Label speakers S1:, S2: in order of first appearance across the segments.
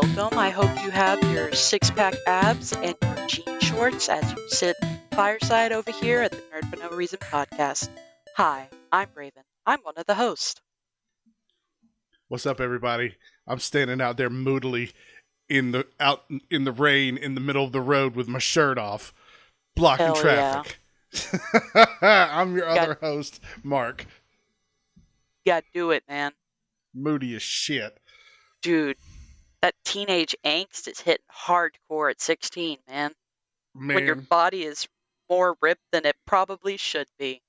S1: welcome. I hope you have your six-pack abs and your jean shorts as you sit fireside over here at the Nerd for No Reason podcast. Hi, I'm Raven. I'm one of the hosts.
S2: What's up, everybody? I'm standing out there moodily out in the rain in the middle of the road with my shirt off, blocking
S1: Hell yeah.
S2: traffic. I'm your other host, Mark.
S1: Gotta do it, man.
S2: Moody as shit.
S1: Dude, that teenage angst is hitting hardcore at 16, man. When your
S2: Man.
S1: body is more ripped than it probably should be.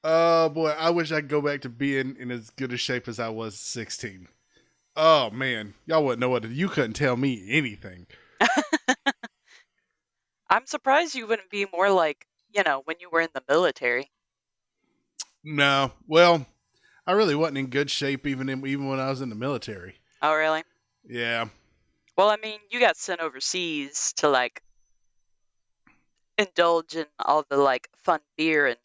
S2: Oh boy, I wish I could go back to being in as good a shape as I was 16. Oh man, y'all wouldn't know what you couldn't tell me anything.
S1: I'm surprised you wouldn't be more like, when you were in the military.
S2: No, well, I really wasn't in good shape even when I was in the military.
S1: Oh, really?
S2: Yeah.
S1: Well, I mean, you got sent overseas to indulge in all the fun beer and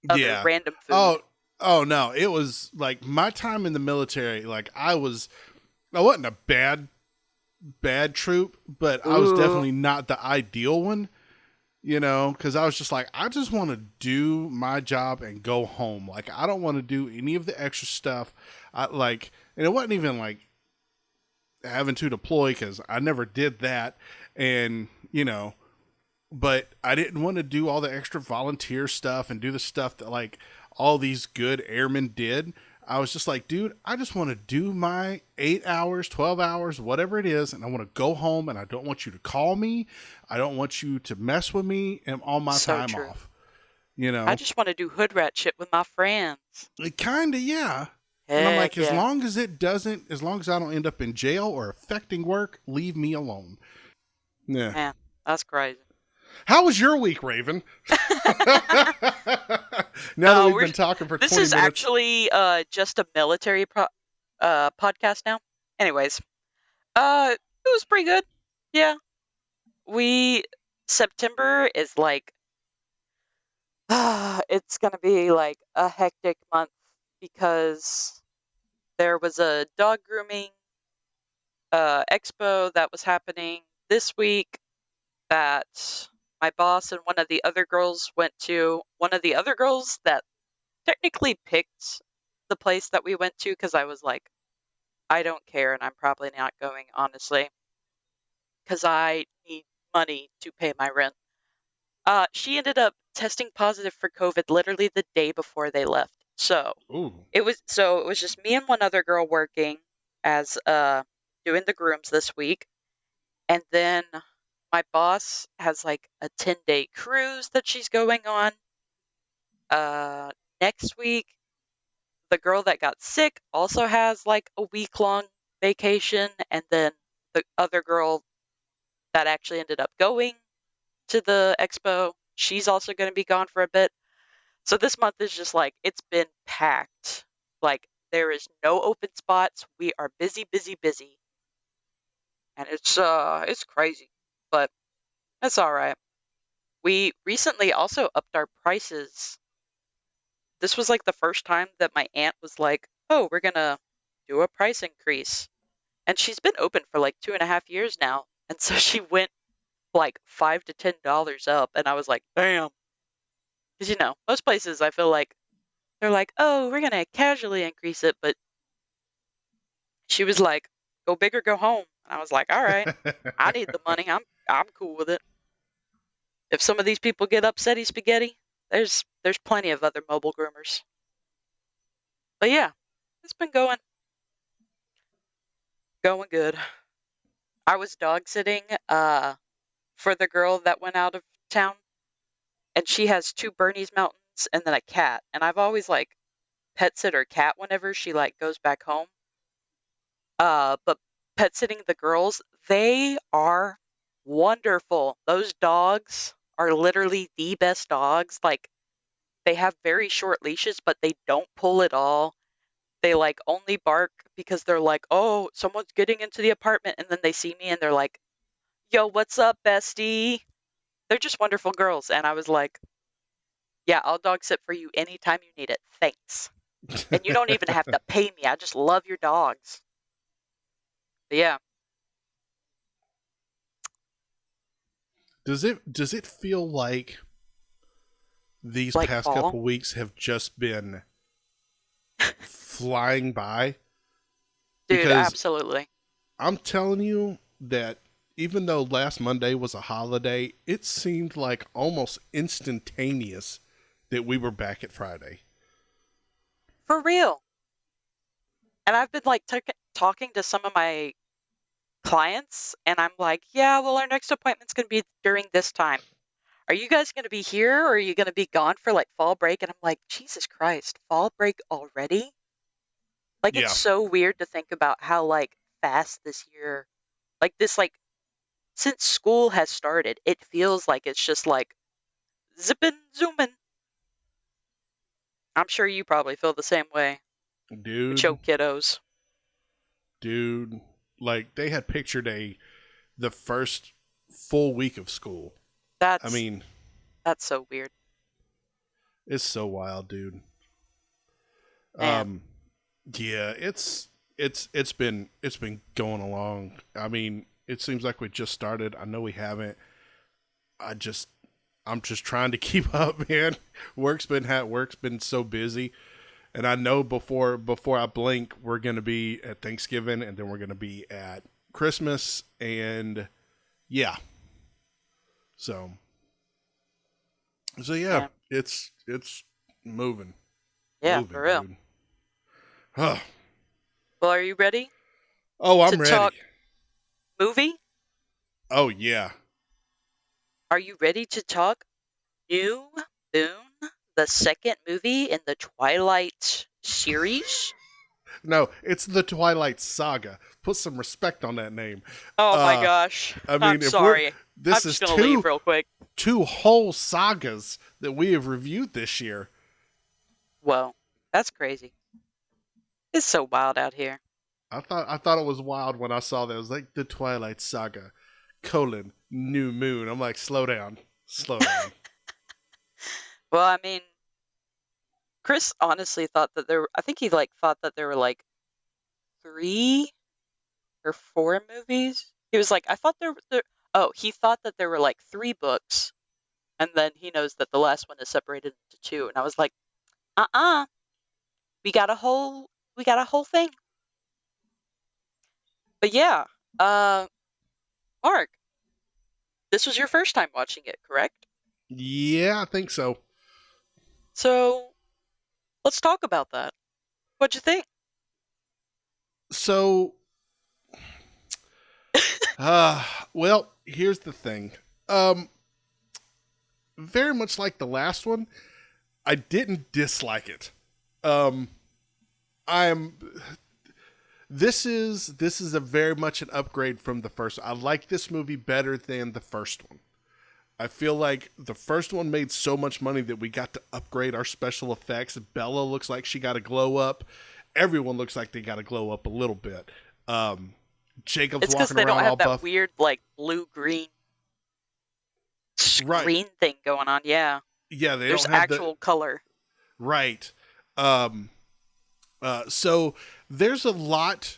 S1: other random food.
S2: Oh no, it was like my time in the military. I wasn't a bad troop, but I was definitely not the ideal one. Because I was just like, I just want to do my job and go home. Like, I don't want to do any of the extra stuff. And it wasn't even like having to deploy because I never did that. And, but I didn't want to do all the extra volunteer stuff and do the stuff that all these good airmen did. I was just like, dude, I just want to do my 8 hours, 12 hours, whatever it is, and I want to go home, and I don't want you to call me. I don't want you to mess with me and all my time off.
S1: I just want to do hood rat shit with my friends.
S2: Kind of, yeah. And I'm like, as long as I don't end up in jail or affecting work, leave me alone. Yeah.
S1: Man, that's crazy.
S2: How was your week, Raven? Now that we've been talking for 20 minutes.
S1: This is actually just a military podcast now. Anyways, it was pretty good. Yeah. September is it's going to be a hectic month because there was a dog grooming expo that was happening this week that my boss and one of the other girls went to. One of the other girls that technically picked the place that we went to because I was like, I don't care and I'm probably not going, honestly, because I need money to pay my rent. She ended up testing positive for COVID literally the day before they left. So it was just me and one other girl working as doing the grooms this week, and then my boss has a 10-day cruise that she's going on. Next week, the girl that got sick also has a week-long vacation, and then the other girl that actually ended up going to the expo, she's also going to be gone for a bit. So this month is just it's been packed. There is no open spots. We are busy, busy, busy. And it's crazy, but that's all right. We recently also upped our prices. This was the first time that my aunt was like, oh, we're going to do a price increase. And she's been open for 2.5 years now. And so she went $5 to $10 up. And I was like, damn. Because, most places I feel like they're like, oh, we're going to casually increase it. But she was like, go big or go home. And I was like, all right, I need the money. I'm cool with it. If some of these people get upsetty spaghetti, there's plenty of other mobile groomers. But yeah, it's been going good. I was dog sitting for the girl that went out of town, and she has 2 Bernese Mountains and then a cat. And I've always pet sit her cat whenever she goes back home. But pet sitting the girls, they are wonderful. Those dogs are literally the best dogs. They have very short leashes, but they don't pull at all. They only bark because they're like, oh, someone's getting into the apartment, and then they see me and they're like, yo, what's up, bestie? They're just wonderful girls. And I was like, yeah, I'll dog sit for you anytime you need it. Thanks. And you don't even have to pay me. I just love your dogs. But yeah,
S2: Does it feel like these
S1: like
S2: past
S1: fall.
S2: couple weeks have just been flying by?
S1: Dude,
S2: Because
S1: absolutely.
S2: I'm telling you that even though last Monday was a holiday, it seemed like almost instantaneous that we were back at Friday.
S1: For real. And I've been like talking to some of my clients, and I'm like, yeah, well, our next appointment's going to be during this time. Are you guys going to be here or are you going to be gone for like fall break? And I'm like, Jesus Christ, fall break already? Like, it's
S2: Yeah,
S1: so weird to think about how like fast this year, like this, like since school has started, it feels like it's just like zipping, zooming. I'm sure you probably feel the same way with your
S2: dude,
S1: kiddos.
S2: dude, like they had picture day the first full week of school. I
S1: That's
S2: mean,
S1: that's so weird,
S2: it's so wild, dude.
S1: man.
S2: Um, yeah, it's been going along. I mean, it seems like we just started. I know we haven't. I just I'm just trying to keep up, man. Work's been so busy, and I know before I blink, we're gonna be at Thanksgiving, and then we're gonna be at Christmas, and yeah. So yeah,
S1: Man.
S2: it's moving,
S1: Yeah, for real.
S2: dude. Oh,
S1: Well, are you ready to
S2: I'm
S1: talk
S2: ready.
S1: movie?
S2: Oh yeah.
S1: Are you ready to talk New Moon, the second movie in the Twilight series?
S2: No, it's the Twilight Saga. Put some respect on that name.
S1: Oh my
S2: Uh,
S1: gosh.
S2: I
S1: I'm
S2: mean, if we're
S1: sorry. I'm
S2: this is
S1: just going to leave real quick.
S2: two whole sagas that we have reviewed this year.
S1: Whoa, that's crazy. It's so wild out here.
S2: I thought it was wild when I saw that. It was like the Twilight Saga, New Moon. I'm like, slow down.
S1: Well, I mean, Chris honestly thought that I think he like thought that there were like 3 or 4 movies. He was like, I thought oh, he thought that there were like 3 books, and then he knows that the last one is separated into two. And I was like, uh-uh, we got a whole thing. But yeah, uh, Mark, this was your first time watching it, correct?
S2: Yeah, I think so.
S1: So let's talk about that. What'd you think?
S2: So, uh, well, here's the thing. Um, very much like the last one, I didn't dislike it. Um, I'm this is a very much an upgrade from the first. I like this movie better than the first one. I feel like the first one made so much money that we got to upgrade our special effects. Bella looks like she got a glow up. Everyone looks like they got to glow up a little bit. Um, Jacob's
S1: It's because
S2: walking
S1: they don't
S2: around all
S1: have that
S2: buff.
S1: weird like blue green
S2: Right.
S1: screen thing going on. Yeah,
S2: Yeah, they
S1: there's
S2: don't have the
S1: actual color.
S2: right. Um, so there's a lot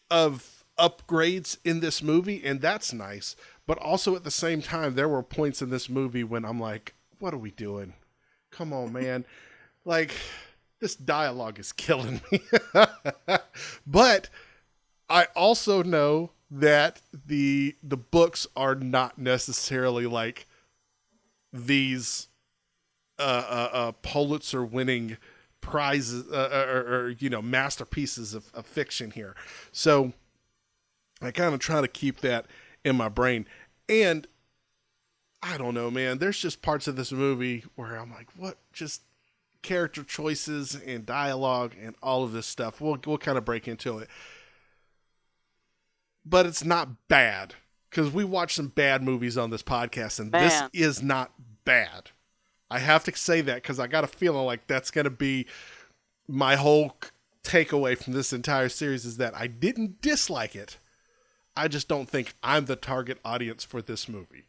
S2: of upgrades in this movie, and that's nice. But also at the same time, there were points in this movie when I'm like, what are we doing? Come on, man. Like, this dialogue is killing me. But I also know that the books are not necessarily like these Pulitzer winning prizes or masterpieces of fiction here. So I kind of try to keep that in my brain. And I don't know, man. There's just parts of this movie where I'm like, what? Just character choices and dialogue and all of this stuff. We'll kind of break into it, but it's not bad because we watched some bad movies on this podcast, and this
S1: Man,
S2: is not bad. I have to say that because I got a feeling like that's going to be my whole takeaway from this entire series is that I didn't dislike it. I just don't think I'm the target audience for this movie.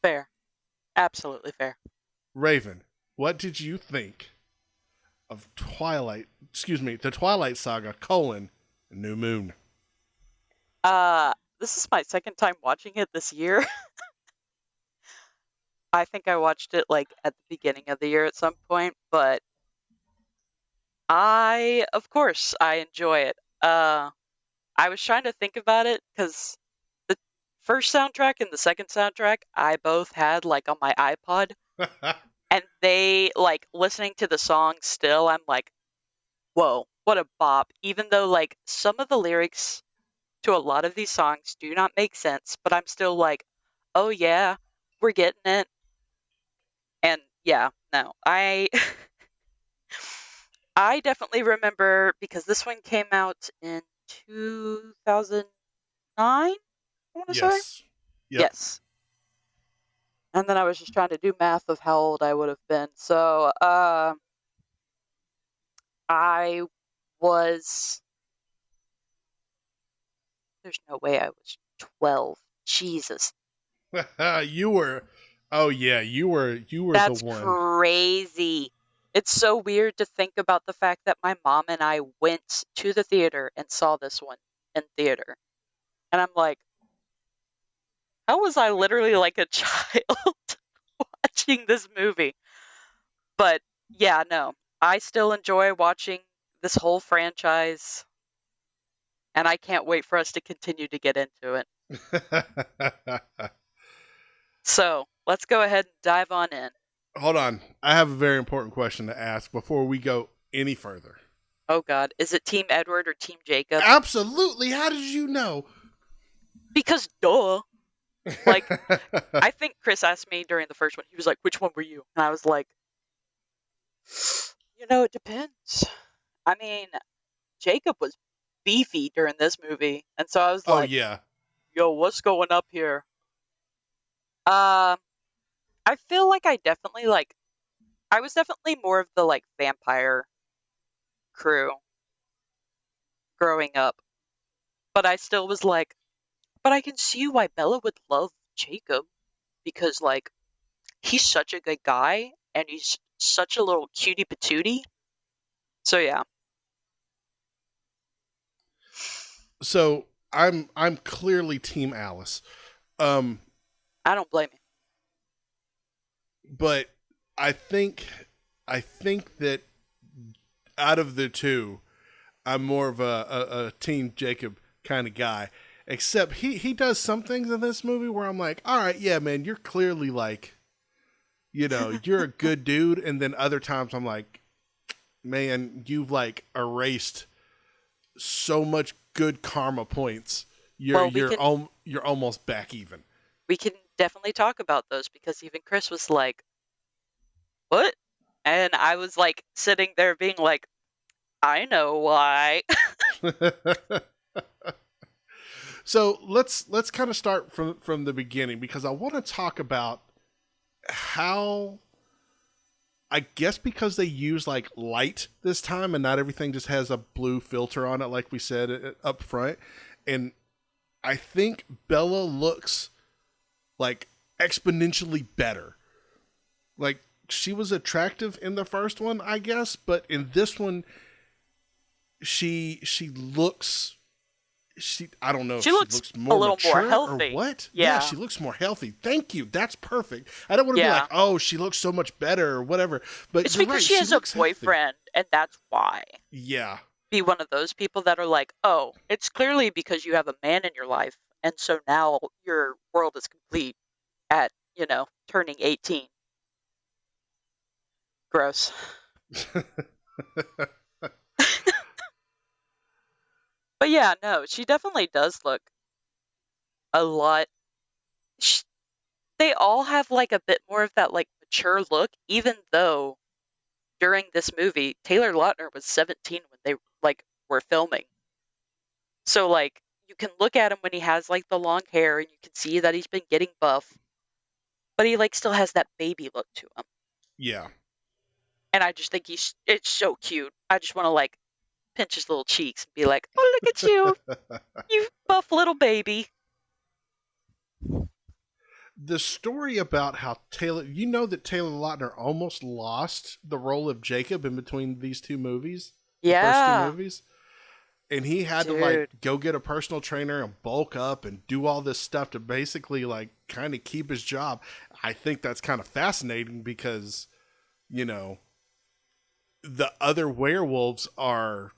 S1: fair. Absolutely fair.
S2: Raven, what did you think of Twilight. Excuse me, the Twilight Saga: New Moon.
S1: Uh, this is my second time watching it this year. I think I watched it like at the beginning of the year at some point, but of course, I enjoy it. I was trying to think about it because the first soundtrack and the second soundtrack I both had like on my iPod, and they like listening to the song still. I'm like, whoa, what a bop! Even though like some of the lyrics to a lot of these songs do not make sense, but I'm still like, oh yeah, we're getting it. And yeah, no, I definitely remember because this one came out in 2009, I want to say.
S2: Yes. Yep.
S1: Yes. And then I was just trying to do math of how old I would have been. So, I was, there's no way I was 12. Jesus.
S2: You were. Oh yeah, you were the
S1: That's
S2: one.
S1: crazy. It's so weird to think about the fact that my mom and I went to the theater and saw this one in theater. And I'm like, how was I literally like a child watching this movie? But yeah, no, I still enjoy watching this whole franchise, and I can't wait for us to continue to get into it. So let's go ahead and dive on in.
S2: Hold on. I have a very important question to ask before we go any further.
S1: Oh God, is it Team Edward or Team Jacob?
S2: Absolutely. How did you know?
S1: Because duh. Like, I think Chris asked me during the first one, he was like, which one were you? And I was like, it depends. I mean, Jacob was beefy during this movie. And so I was
S2: Oh
S1: like,
S2: yeah.
S1: yo, what's going up here? Um, I feel like I was definitely more of the like vampire crew growing up. But I still was like, but I can see why Bella would love Jacob because like he's such a good guy and he's such a little cutie patootie. So yeah,
S2: So I'm clearly Team Alice. Um,
S1: I don't blame you.
S2: but I think I think that out of the two, I'm more of a Team Jacob kind of guy. Except he does some things in this movie where I'm like, all right, yeah, man, you're clearly like, you're a good dude. And then other times I'm like, man, you've like erased so much good karma points.
S1: Well, we can
S2: You're almost back even.
S1: we can definitely talk about those because even Chris was like, "What?" And I was like sitting there being like, "I know why."
S2: So let's kind of start from the beginning because I want to talk about how I guess because they use like light this time and not everything just has a blue filter on it like we said up front, and I think Bella looks like exponentially better. Like she was attractive in the first one, I guess, but in this one she looks she I don't know if
S1: She
S2: she
S1: looks
S2: looks
S1: a
S2: more
S1: little more
S2: mature or
S1: healthy.
S2: what. Yeah,
S1: Yeah.
S2: she looks more healthy. Thank you. That's perfect. I don't want to be like,
S1: Yeah.
S2: "Oh, she looks so much better" or whatever, but
S1: It's
S2: you're
S1: because
S2: right,
S1: she
S2: she
S1: has a
S2: looks healthy.
S1: boyfriend and that's why.
S2: Yeah.
S1: Be one of those people that are like, "Oh, it's clearly because you have a man in your life and so now your world is complete at, turning 18." Gross. But yeah, no, she definitely does look a lot. sh They all have like a bit more of that like mature look, even though during this movie Taylor Lautner was 17 when they like were filming. So like you can look at him when he has like the long hair and you can see that he's been getting buff, but he like still has that baby look to him.
S2: Yeah.
S1: And I just think it's so cute. I just want to like pinch his little cheeks and be like, "Oh, look at you, you buff little baby."
S2: the story about how Taylor, you know that Taylor Lautner almost lost the role of Jacob in between these two movies, the first two
S1: Yeah,
S2: movies, and he had to like
S1: dude.
S2: go get a personal trainer and bulk up and do all this stuff to basically like kind of keep his job. I think that's kind of fascinating because, you know, the other werewolves are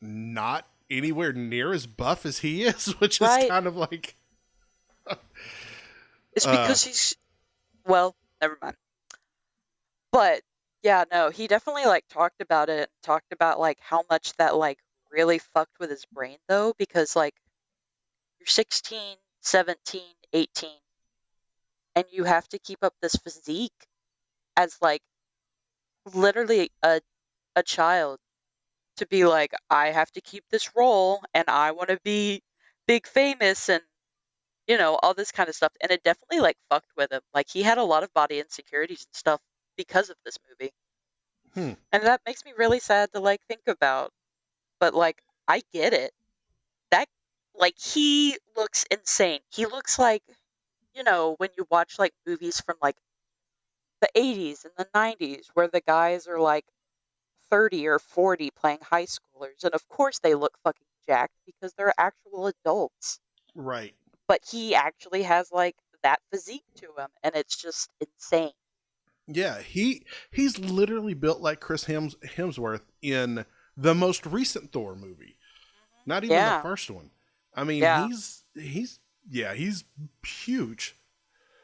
S2: not anywhere near as buff as he is, which is
S1: Right.
S2: kind of like
S1: It's
S2: uh
S1: because he's, well, never mind. But yeah, no, he definitely like talked about it, talked about like how much that like really fucked with his brain though, because like you're 16, 17, 18, and you have to keep up this physique as like literally a child to be like, I have to keep this role and I want to be big famous and all this kind of stuff. And it definitely like fucked with him. Like he had a lot of body insecurities and stuff because of this movie.
S2: hmm,
S1: And that makes me really sad to like think about. But like I get it. That like he looks insane. He looks like, when you watch like movies from like the 80s and the 90s where the guys are like 30 or 40 playing high schoolers. And of course they look fucking jacked because they're actual adults.
S2: right.
S1: But he actually has like that physique to him and it's just insane.
S2: Yeah, he's literally built like Hemsworth in the most recent Thor movie. Not even the
S1: Yeah.
S2: first one. I mean,
S1: Yeah.
S2: he's yeah, he's huge.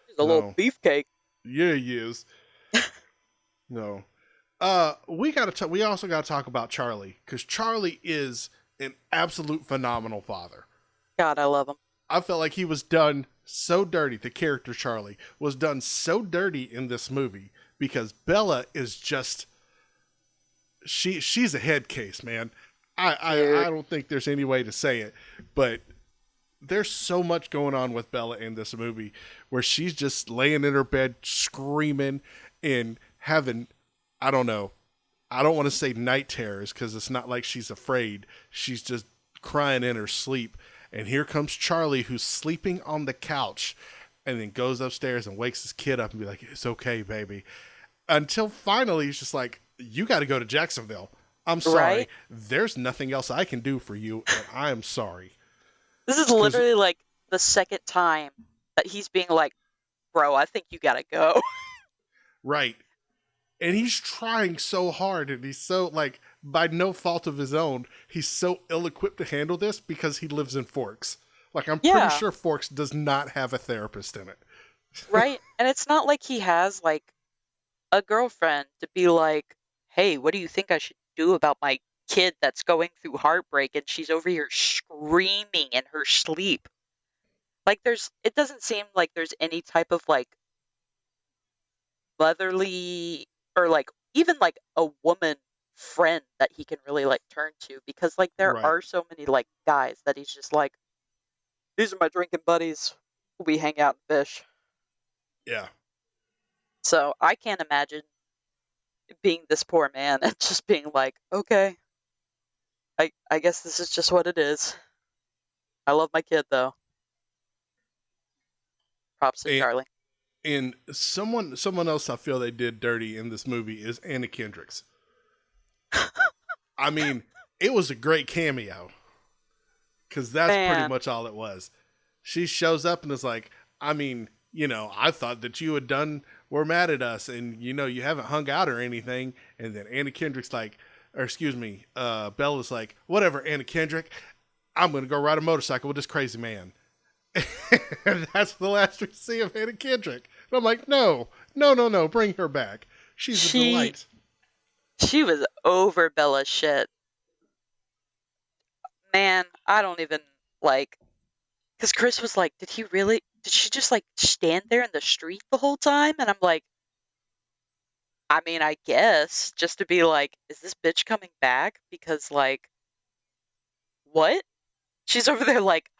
S1: He's a little
S2: No.
S1: beefcake.
S2: Yeah, he is. No. We also got to talk about Charlie cuz Charlie is an absolute phenomenal father.
S1: God, I love him.
S2: I felt like he was done so dirty. The character Charlie was done so dirty in this movie because Bella is just she's a head case, man. I
S1: Dude.
S2: don't think there's any way to say it, but there's so much going on with Bella in this movie where she's just laying in her bed screaming and having, I don't know, I don't want to say night terrors because it's not like she's afraid. She's just crying in her sleep. And here comes Charlie, who's sleeping on the couch, and then goes upstairs and wakes his kid up and be like, "It's okay, baby." Until finally, he's just like, "You got to go to Jacksonville. I'm sorry.
S1: Right?
S2: There's nothing else I can do for you, and I'm sorry."
S1: This is
S2: Because
S1: literally like the second time that he's being like, bro, I think you gotta go.
S2: right, and he's trying so hard, and he's so like by no fault of his own, he's so ill-equipped to handle this because he lives in Forks. Like I'm pretty
S1: Yeah,
S2: sure Forks does not have a therapist in it.
S1: right? And it's not like he has like a girlfriend to be like, hey, what do you think I should do about my kid that's going through heartbreak and she's over here screaming in her sleep? Like it doesn't seem like there's any type of like motherly or like even like a woman friend that he can really like turn to because like there
S2: Right.
S1: are so many like guys that he's just like, these are my drinking buddies. We hang out and fish.
S2: Yeah.
S1: So I can't imagine being this poor man and just being like, okay, I guess this is just what it is. I love my kid though. Props to
S2: And
S1: Charlie.
S2: and someone else I feel they did dirty in this movie is Anna Kendrick's. I mean, it was a great cameo because that's pretty
S1: Man,
S2: much all it was. She shows up and is like, I mean, I thought that you had done were mad at us and you haven't hung out or anything. And then Anna Kendrick's like, or excuse me, Bella's like, whatever, Anna Kendrick, I'm gonna go ride a motorcycle with this crazy man. And that's the last we see of Anna Kendrick. And I'm like, no, no, no, no, bring her back. She's a
S1: she
S2: delight.
S1: she was over Bella's shit. Man, I don't even like because Chris was like, did he really? Did she just like stand there in the street the whole time? And I'm like, I mean, I guess just to be like, is this bitch coming back? Because like, what? She's over there like,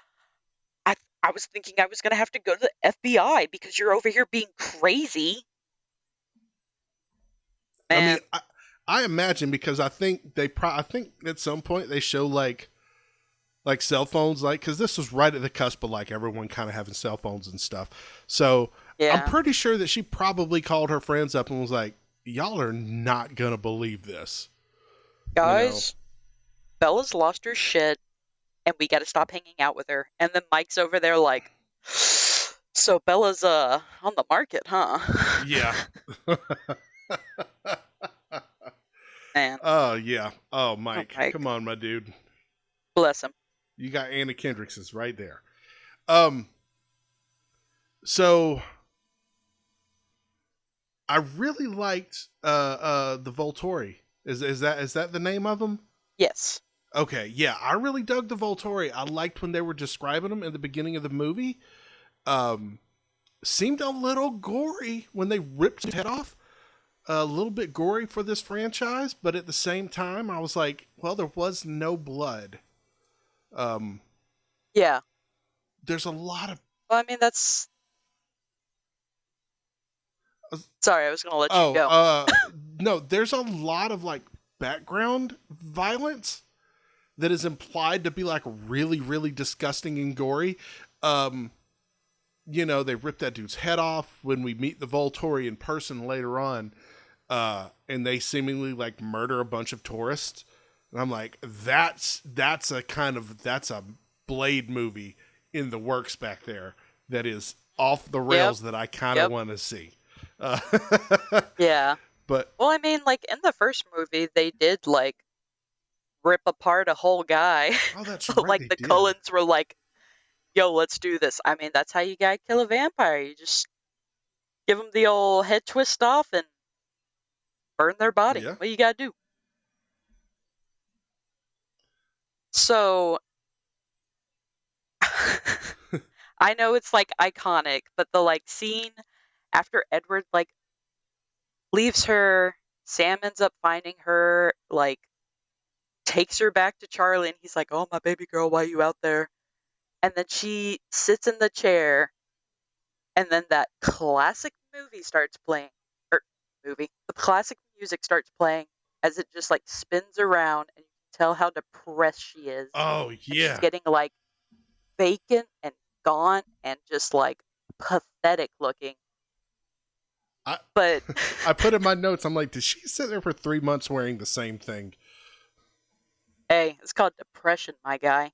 S1: I I was thinking I was gonna have to go to the FBI because you're over here being crazy,
S2: I mean,
S1: man.
S2: I imagine because I think at some point they show like cell phones, like because this was right at the cusp of like everyone kind of having cell phones and stuff. So I'm
S1: Yeah.
S2: pretty sure that she probably called her friends up and was like, "Y'all are not gonna believe this," you know.
S1: Guys, Bella's lost her shit and we gotta stop hanging out with her. And then Mike's over there like, so Bella's on the market, huh?
S2: Yeah.
S1: Man,
S2: Oh yeah. Oh
S1: oh
S2: Mike,
S1: Mike,
S2: come on, my dude.
S1: bless him.
S2: You got Anna Kendricks's right there. Um. So I really liked the Volturi. Is that the name of them?
S1: Yes.
S2: Okay, yeah, I really dug the Volturi. I liked when they were describing them in the beginning of the movie. Um, Seemed a little gory when they ripped his head off. A little bit gory for this franchise, but at the same time, I was like, well, there was no blood. Um,
S1: Yeah.
S2: there's a lot of
S1: Well, I mean, that's. Sorry, I was gonna let you
S2: oh,
S1: go.
S2: no, there's a lot of like background violence that is implied to be like really, really disgusting and gory. Um, they rip that dude's head off when we meet the Volturi in person later on, and they seemingly like murder a bunch of tourists. And I'm like, that's a Blade movie in the works back there that is off the
S1: Yep.
S2: rails that I kind of
S1: Yep.
S2: want to see. Uh,
S1: Yeah.
S2: but
S1: Well, I mean, like in the first movie, they did like rip apart a whole guy.
S2: oh, that's right,
S1: Like
S2: they
S1: the
S2: did.
S1: Cullens were like, "Yo, let's do this." I mean, that's how you gotta kill a vampire. You just give them the old head twist off and burn their body.
S2: Yeah.
S1: What you gotta do? So I know it's like iconic, but the like scene after Edward like leaves her, Sam ends up finding her, like takes her back to Charlie, and he's like, "Oh, my baby girl, why you out there?" And then she sits in the chair, and then that classic movie starts playing, or the classic music starts playing as it just like spins around, and you can tell how depressed she is,
S2: Oh
S1: and she's
S2: yeah.
S1: getting like vacant and gaunt and just like pathetic looking.
S2: I
S1: But
S2: I put in my notes. I'm like, did she sit there for 3 months wearing the same thing?
S1: hey, it's called depression, my guy.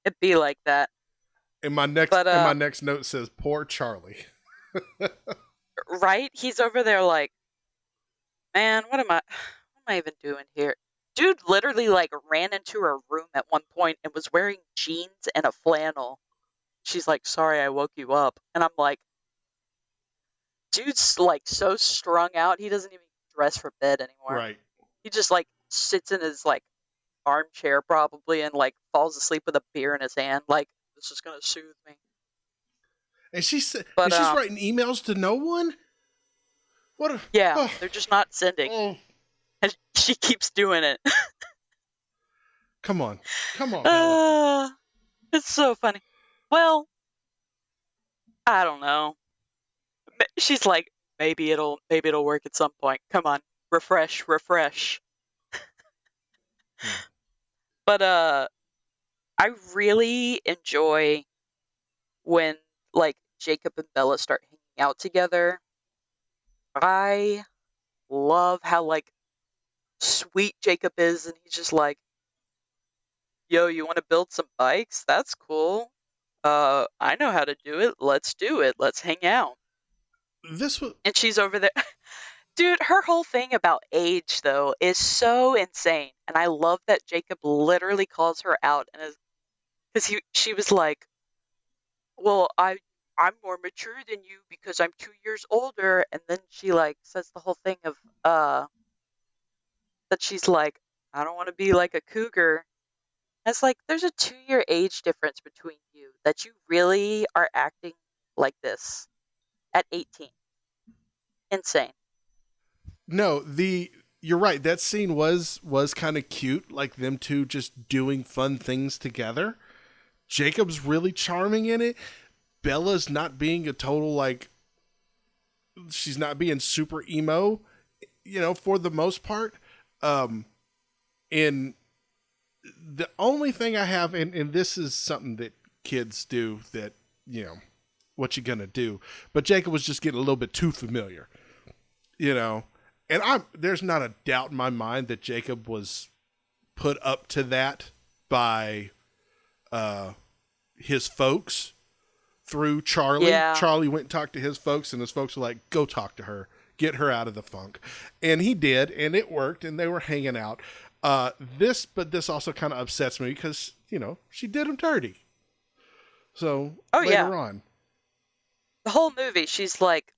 S1: It'd be like that.
S2: And my next
S1: But
S2: and my next note says, "Poor Charlie."
S1: right, he's over there like, man, what am I even doing here? Dude literally like ran into her room at one point and was wearing jeans and a flannel. She's like, sorry, I woke you up. And I'm like, dude's like so strung out, he doesn't even dress for bed anymore.
S2: Right.
S1: He just like sits in his like armchair probably and like falls asleep with a beer in his hand, like, this is gonna soothe me.
S2: And
S1: But
S2: she's writing emails to no one. What a
S1: yeah,
S2: oh,
S1: they're just not sending.
S2: oh
S1: And she keeps doing it.
S2: come on, Bella.
S1: uh, it's so funny. Well, I don't know. She's like, maybe it'll work at some point. Come on, refresh, refresh.
S2: Hmm.
S1: But I really enjoy when like Jacob and Bella start hanging out together. I love how like sweet Jacob is, and he's just like, "Yo, you want to build some bikes? That's cool. I know how to do it. Let's do it. Let's hang out."
S2: This was
S1: And she's over there. Dude, her whole thing about age though is so insane, and I love that Jacob literally calls her out and is because she was like, "Well, I'm more mature than you because I'm 2 years older," and then she like says the whole thing of that she's like, "I don't want to be like a cougar." And it's like there's a 2 year age difference between you that you really are acting like this at 18. Insane.
S2: no the. You're right. That scene was kind of cute, like them two just doing fun things together. Jacob's really charming in it. Bella's not being a total like she's not being super emo, for the most part. Um, and the only thing I have, and this is something that kids do that, you know, what you gonna do? But Jacob was just getting a little bit too familiar, you know. And there's not a doubt in my mind that Jacob was put up to that by his folks through Charlie.
S1: Yeah.
S2: Charlie went and talked to his folks, and his folks were like, "Go talk to her, get her out of the funk," and he did, and it worked, and they were hanging out. But this also kind of upsets me because she did him dirty. So
S1: Oh yeah.
S2: later on,
S1: The whole movie, she's like,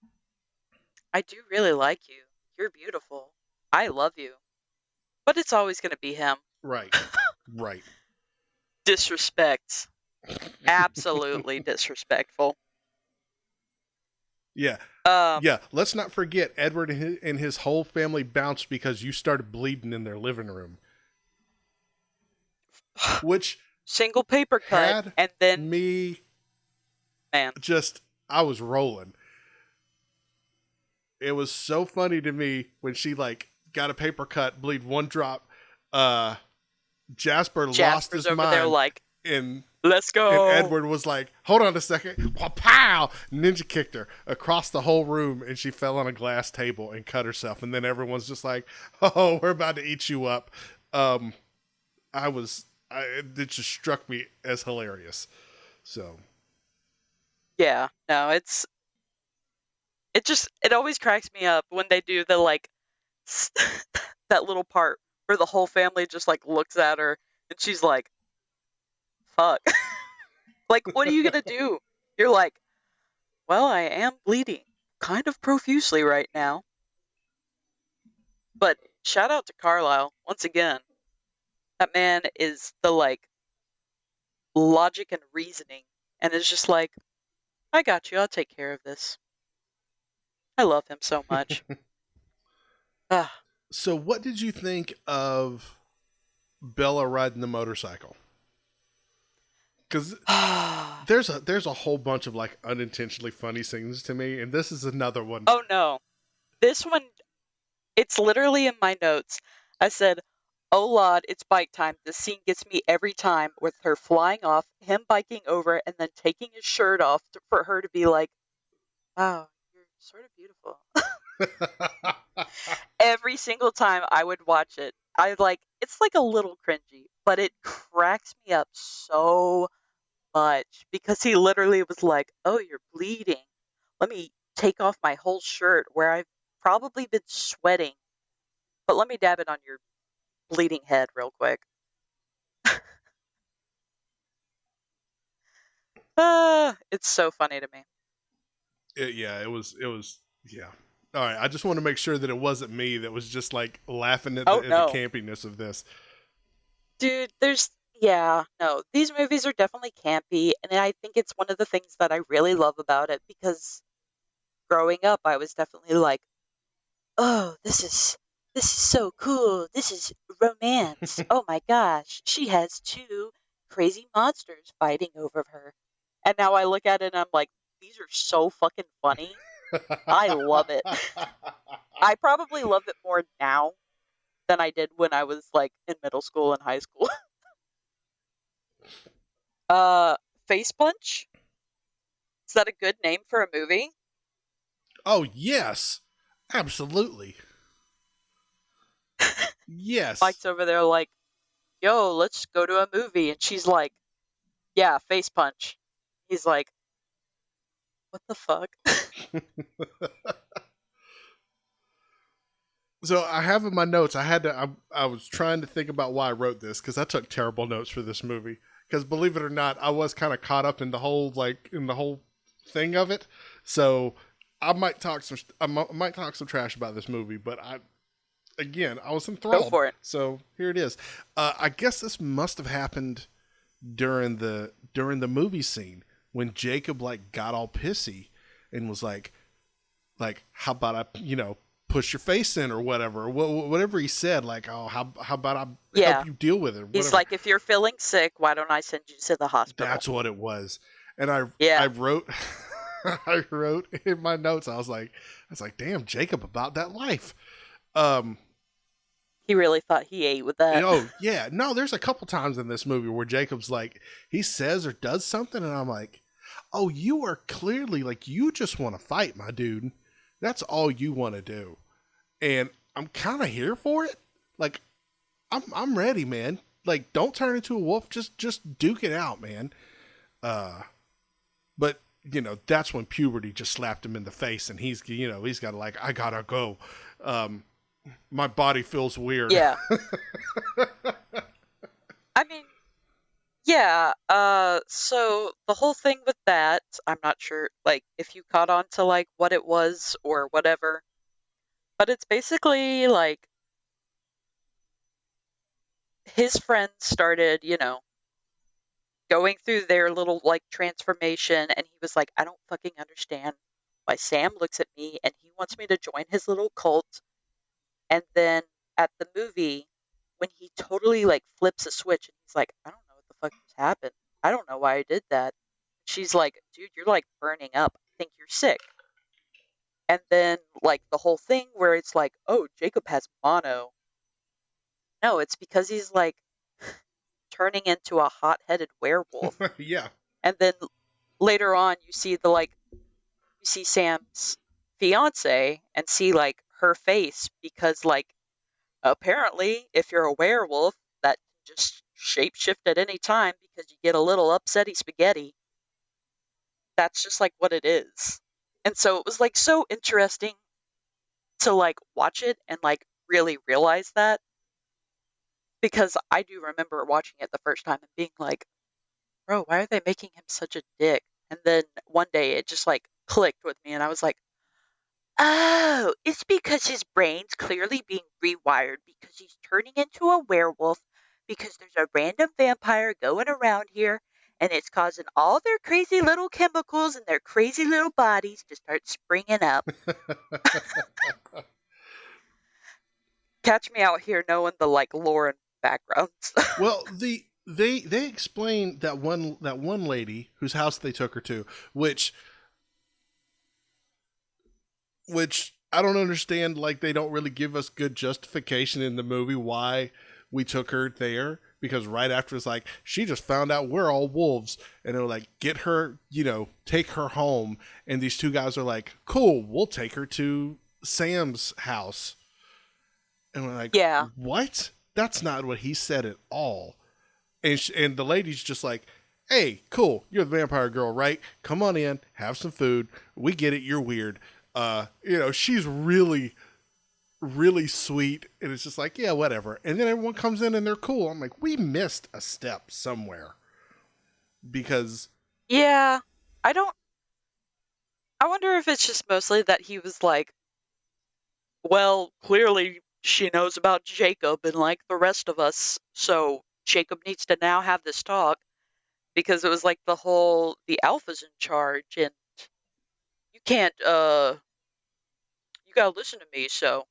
S1: I do really like you. You're beautiful. I love you. But it's always going to be him.
S2: right, right,
S1: Disrespect. Absolutely disrespectful.
S2: yeah.
S1: Um,
S2: Yeah, let's not forget Edward and his whole family bounced because you started bleeding in their living room, which
S1: single paper cut,
S2: had
S1: and then,
S2: me
S1: man,
S2: I was rolling. It was so funny to me when she like got a paper cut, bleed one drop. Jasper lost
S1: Jasper's
S2: his
S1: over
S2: mind,
S1: there like,
S2: and
S1: let's
S2: and
S1: go.
S2: Edward was like, "Hold on a second, pow!" Ninja kicked her across the whole room, and she fell on a glass table and cut herself. And then everyone's just like, "Oh, we're about to eat you up." It just struck me as hilarious. So
S1: Yeah, no, it always cracks me up when they do the like, that little part where the whole family just like looks at her and she's like, fuck. Like, what are you gonna do? You're like, well, I am bleeding kind of profusely right now. But shout out to Carlisle once again. That man is the like logic and reasoning, and is just like, I got you. I'll take care of this. I love him so much. Ah,
S2: So, what did you think of Bella riding the motorcycle? Because
S1: oh
S2: there's a whole bunch of like unintentionally funny scenes to me, and this is another one.
S1: no, this one, it's literally in my notes. I said, oh Lord, it's bike time. This scene gets me every time, with her flying off, him biking over, and then taking his shirt off for her to be like, wow, you're sort of beautiful. Every single time I would watch it, it's like a little cringy, but it cracks me up so much because he literally was like, oh, you're bleeding. Let me take off my whole shirt where I've probably been sweating, but let me dab it on your bleeding head real quick. It's so funny to me.
S2: Yeah, it was yeah. All right, I just want to make sure that it wasn't me that was just like laughing
S1: Oh
S2: at the
S1: no,
S2: campiness of this.
S1: dude, yeah, no, these movies are definitely campy, and I think it's one of the things that I really love about it because growing up, I was definitely like, oh, this is so cool. This is romance. Oh my gosh, she has two crazy monsters fighting over her. And now I look at it and I'm like, these are so fucking funny. I love it. I probably love it more now than I did when I was like in middle school and high school. uh Face Punch? Is that a good name for a movie?
S2: Oh yes, absolutely. Yes.
S1: Mike's over there like, yo, let's go to a movie. And she's like, yeah, Face Punch. He's like, what the fuck?
S2: So I have in my notes. I was trying to think about why I wrote this because I took terrible notes for this movie. Because believe it or not, I was kind of caught up in the whole thing of it. So I might talk some trash about this movie, but I was
S1: Go
S2: enthralled.
S1: for it.
S2: So here it is. I guess this must have happened during the movie scene when Jacob like got all pissy and was like how about I push your face in or whatever whatever he said, like, oh, how about I
S1: Yeah.
S2: help you deal with it,
S1: He's
S2: whatever.
S1: like, if you're feeling sick, why don't I send you to the hospital?
S2: That's what it was. And I
S1: Yeah.
S2: wrote I wrote in my notes, I was like damn, Jacob about that life. um
S1: He really thought he ate with that.
S2: Oh yeah, no. There's a couple times in this movie where Jacob's like he says or does something, and I'm like, oh, you are clearly like, you just want to fight, my dude. That's all you want to do. And I'm kind of here for it. Like, I'm ready, man. Like, don't turn into a wolf. Just duke it out, man. Uh, but that's when puberty just slapped him in the face, and he's got to like, I gotta go. Um, my body feels weird.
S1: Yeah. I mean, yeah, so the whole thing with that, I'm not sure, like, if you caught on to, like, what it was or whatever, but it's basically, like, his friends started, going through their little, like, transformation, and he was like, I don't fucking understand why Sam looks at me and he wants me to join his little cult. And then at the movie, when he totally, like, flips a switch and he's like, I don't know what the fuck just happened. I don't know why I did that. She's like, dude, you're, like, burning up. I think you're sick. And then, like, the whole thing where it's like, oh, Jacob has mono. No, it's because he's, like, turning into a hot-headed werewolf.
S2: Yeah.
S1: And then later on, you see Sam's fiance and see, like, her face because, like, apparently, if you're a werewolf, that can just shapeshift at any time because you get a little upsetty spaghetti. That's just, like, what it is. And so it was, like, so interesting to, like, watch it and, like, really realize that, because I do remember watching it the first time and being like, bro, why are they making him such a dick? And then one day it just, like, clicked with me and I was like, oh, it's because his brain's clearly being rewired because he's turning into a werewolf because there's a random vampire going around here and it's causing all their crazy little chemicals in their crazy little bodies to start springing up. Catch me out here knowing the, like, lore and backgrounds.
S2: Well, they explain that one lady whose house they took her to, which I don't understand. Like, they don't really give us good justification in the movie why we took her there. Because right after it's like, she just found out we're all wolves, and they're like, get her, take her home. And these two guys are like, cool, we'll take her to Sam's house. And we're like,
S1: Yeah.
S2: what? That's not what he said at all. And the lady's just like, hey, cool, you're the vampire girl, right? Come on in, have some food. We get it, you're weird. She's really, really sweet, and it's just like, yeah, whatever. And then everyone comes in and they're cool. I'm like, we missed a step somewhere because
S1: Yeah. I don't. I wonder if it's just mostly that he was like, well, clearly she knows about Jacob and, like, the rest of us, so Jacob needs to now have this talk because it was like the alpha's in charge and you can't, you gotta listen to me, so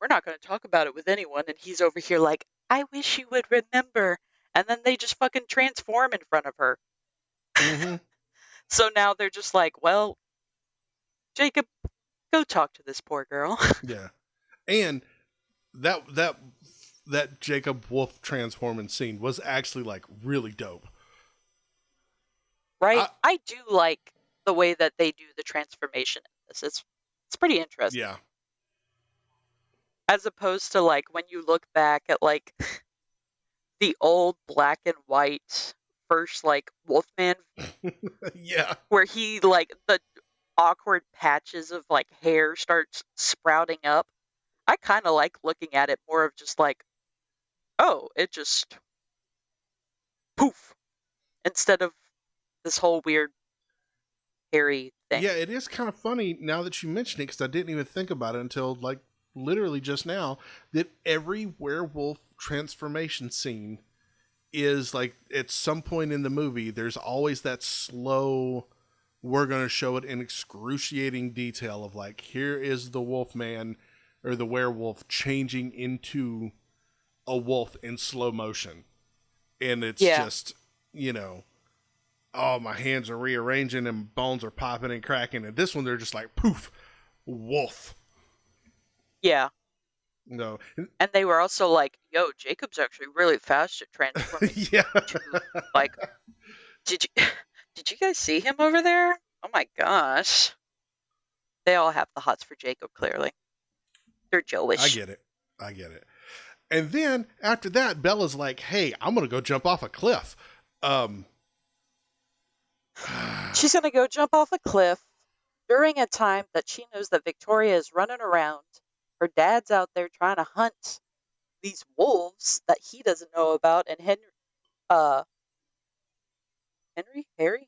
S1: we're not gonna talk about it with anyone. And he's over here like, I wish you would remember. And then they just fucking transform in front of her.
S2: mm-hmm.
S1: So now they're just like, well, Jacob, go talk to this poor girl.
S2: Yeah. And that Jacob Wolf transforming scene was actually like really dope.
S1: Right?
S2: I,
S1: I do like the way that they do the transformation in this. It's pretty interesting.
S2: yeah.
S1: As opposed to, like, when you look back at, like, the old black and white first, like, Wolfman,
S2: Yeah.
S1: where he, like, the awkward patches of, like, hair starts sprouting up. I kind of like looking at it more of just like, oh, it just poof, instead of this whole weird hairy thing.
S2: Yeah, it is kind of funny now that you mention it, because I didn't even think about it until like literally just now, that every werewolf transformation scene is like, at some point in the movie there's always that slow, we're going to show it in excruciating detail of like, here is the wolf man or the werewolf changing into a wolf in slow motion. And it's
S1: Yeah,
S2: just, oh, my hands are rearranging and bones are popping and cracking. And this one, they're just like, poof, wolf.
S1: yeah.
S2: No.
S1: And they were also like, yo, Jacob's actually really fast at transforming
S2: Yeah.
S1: into, like, did you Did you guys see him over there? Oh my gosh. They all have the hots for Jacob, clearly. They're
S2: I
S1: Joeish.
S2: get it. I get it. And then after that, Bella's like, "Hey, I'm gonna go jump off a cliff." Um,
S1: She's going to go jump off a cliff during a time that she knows that Victoria is running around. Her dad's out there trying to hunt these wolves that he doesn't know about, and uh, Harry,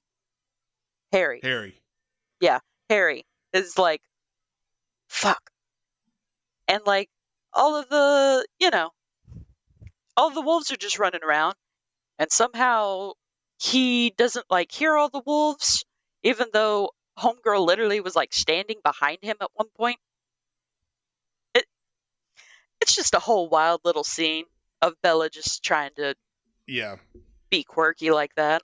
S1: Harry,
S2: Harry.
S1: yeah, Harry is like, fuck, and like all of the, all the wolves are just running around, and somehow he doesn't like hear all the wolves, even though Homegirl literally was like standing behind him at one point. It, it's just a whole wild little scene of Bella just trying to
S2: Yeah.
S1: be quirky like that.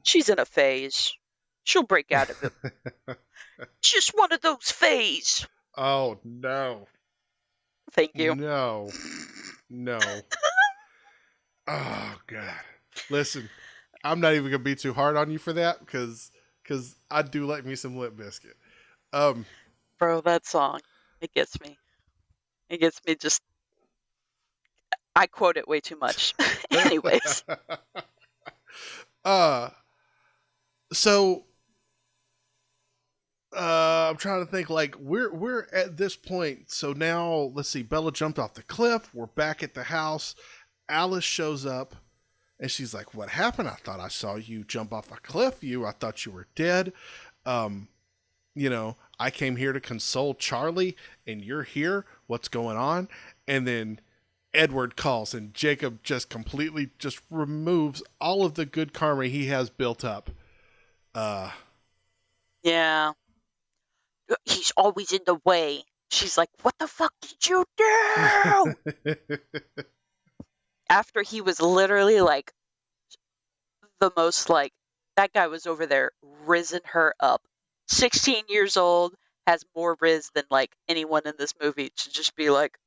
S1: She's in a phase. She'll break out of it. Just one of those phase.
S2: Oh no.
S1: Thank you.
S2: No. No. Oh god. Listen, I'm not even gonna be too hard on you for that because I do like me some Lip Biscuit. Um.
S1: Bro, that song, it gets me. It gets me just, I quote it way too much. Anyways.
S2: uh. So I'm trying to think. Like we're at this point. So now let's see. Bella jumped off the cliff. We're back at the house. Alice shows up, and she's like, "What happened? I thought I saw you jump off a cliff. I thought you were dead. Um, I came here to console Charlie, and you're here. What's going on?" And then Edward calls, and Jacob just completely just removes all of the good karma he has built up. Uh,
S1: Yeah. He's always in the way. She's like, what the fuck did you do? After he was literally like the most like, that guy was over there rizzing her up. 16 years old, has more riz than like anyone in this movie to just be like,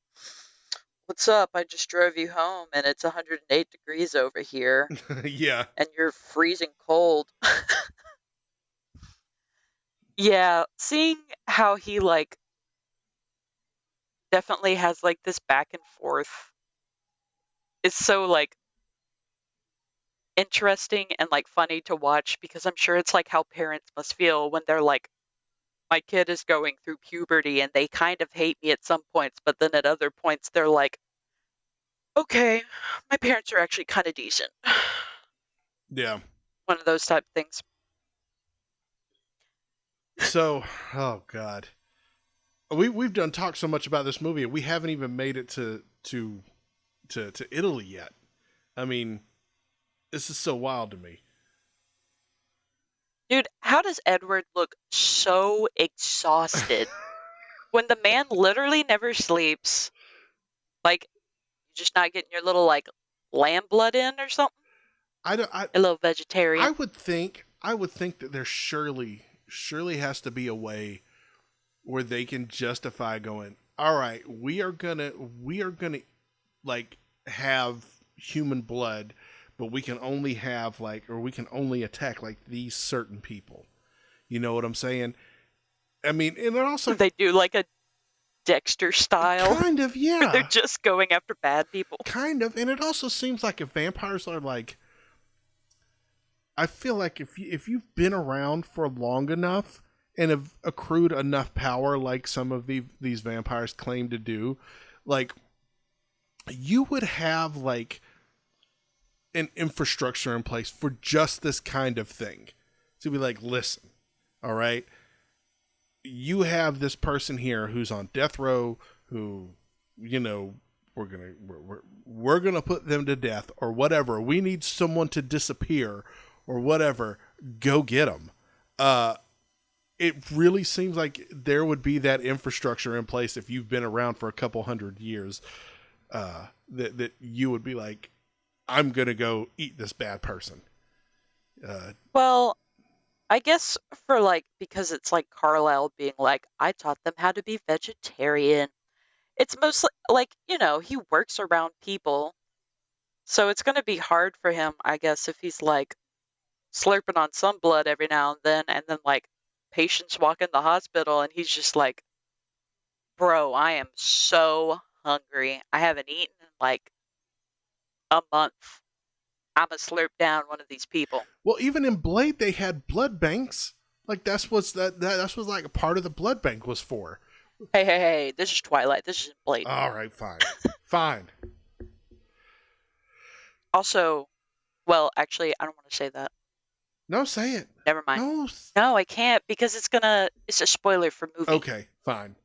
S1: what's up? I just drove you home and it's 108 degrees over here
S2: yeah,
S1: and you're freezing cold. Yeah, seeing how he like definitely has like this back and forth is so like interesting and like funny to watch because I'm sure it's like how parents must feel when they're like, my kid is going through puberty and they kind of hate me at some points, but then at other points they're like, okay, my parents are actually kind of decent.
S2: yeah.
S1: One of those type of things.
S2: So, oh god, we've done talked so much about this movie, and we haven't even made it to Italy yet. I mean, this is so wild to me.
S1: Dude, how does Edward look so exhausted when the man literally never sleeps? Like, you're just not getting your little like lamb blood in or something?
S2: I don't.
S1: A little vegetarian.
S2: I would think that there surely has to be a way where they can justify going, all right, we are gonna like have human blood, but we can only have like, or we can only attack like these certain people. You know what I'm saying? I mean, and it also
S1: They do like a Dexter style
S2: kind of,
S1: where they're
S2: yeah,
S1: just going after bad people.
S2: kind of, and it also seems like if vampires are like, I feel like if you've been around for long enough and have accrued enough power, like some of these vampires claim to do, like you would have like an infrastructure in place for just this kind of thing. To be like, listen, all right, you have this person here who's on death row, who, you know, we're gonna put them to death or whatever. We need someone to disappear or whatever. Go get them. It really seems like there would be that infrastructure in place if you've been around for a couple hundred years. That you would be like, I'm gonna go eat this bad person. Uh,
S1: Well, I guess for like, because it's like Carlisle being like, I taught them how to be vegetarian. It's mostly like, he works around people So it's going to be hard for him, I guess, if he's like slurping on some blood every now and then like patients walk in the hospital and he's just like, bro, I am so hungry. I haven't eaten in like a month. I'm gonna slurp down one of these people.
S2: Well, even in Blade, they had blood banks. Like that's what like a part of the blood bank was for.
S1: Hey, hey, hey, this is Twilight. This is Blade.
S2: All right, fine, fine.
S1: Also, well, actually, I don't want to say that.
S2: No, say it.
S1: Never mind.
S2: No.
S1: No, I can't because it's a spoiler for movie.
S2: Okay, fine.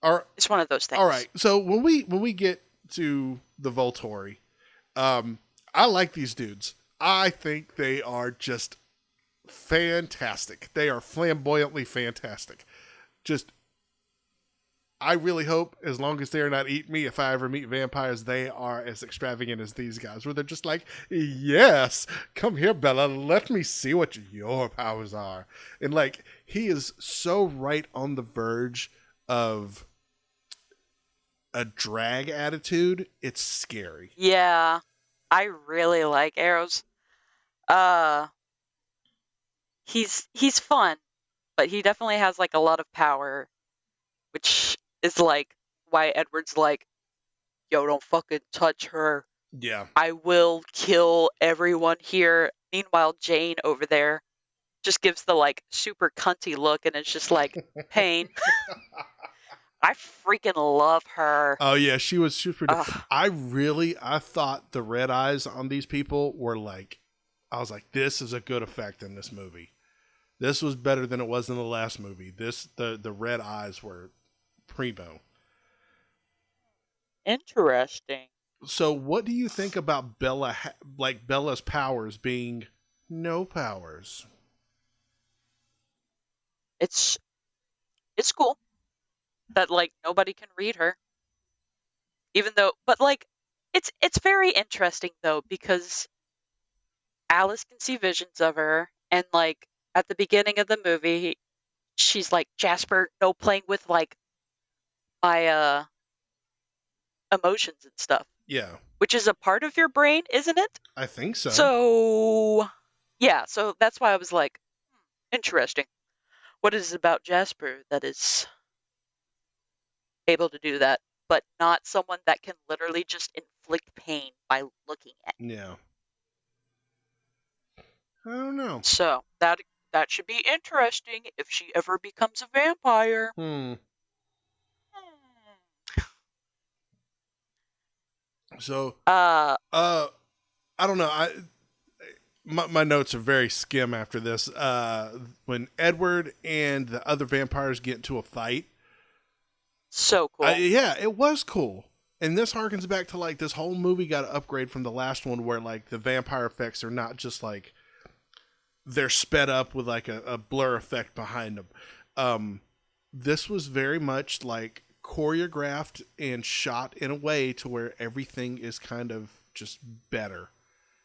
S2: All,
S1: It's one of those
S2: all
S1: things.
S2: right. So when we get to the Volturi, I like these dudes. I think they are just fantastic. They are flamboyantly fantastic. Just, I really hope, as long as they're not eating me, if I ever meet vampires, they are as extravagant as these guys, where they're just like, yes, come here, Bella, let me see what your powers are. And like, he is so right on the verge of a drag attitude. It's scary.
S1: Yeah, I really like Arrows. Uh, he's fun, but he definitely has like a lot of power, which is like why Edward's like, yo, don't fucking touch her.
S2: Yeah.
S1: I will kill everyone here. Meanwhile, Jane over there just gives the like super cunty look and it's just like pain. I freaking love her.
S2: Oh yeah, she was pretty.
S1: Ugh.
S2: I thought the red eyes on these people were like, I was like, this is a good effect in this movie. This was better than it was in the last movie. The red eyes were primo.
S1: Interesting.
S2: So what do you think about like Bella's powers being no powers?
S1: It's it's cool that like nobody can read her. Even though but like it's very interesting though because Alice can see visions of her and like at the beginning of the movie she's like Jasper no playing with like my emotions and stuff,
S2: Yeah,
S1: which is a part of your brain, isn't it?
S2: I think so.
S1: So yeah, so that's why I was like, interesting. What is it about Jasper that is able to do that, but not someone that can literally just inflict pain by looking at you?
S2: Yeah, I don't know.
S1: So that should be interesting if she ever becomes a vampire.
S2: Hmm.
S1: Hmm.
S2: So,
S1: Uh,
S2: uh, I don't know. My notes are very skim after this. When Edward and the other vampires get into a fight,
S1: so cool.
S2: yeah, it was cool. And this harkens back to like this whole movie got an upgrade from the last one, where like the vampire effects are not just like they're sped up with like a blur effect behind them. This was very much like choreographed and shot in a way to where everything is kind of just better,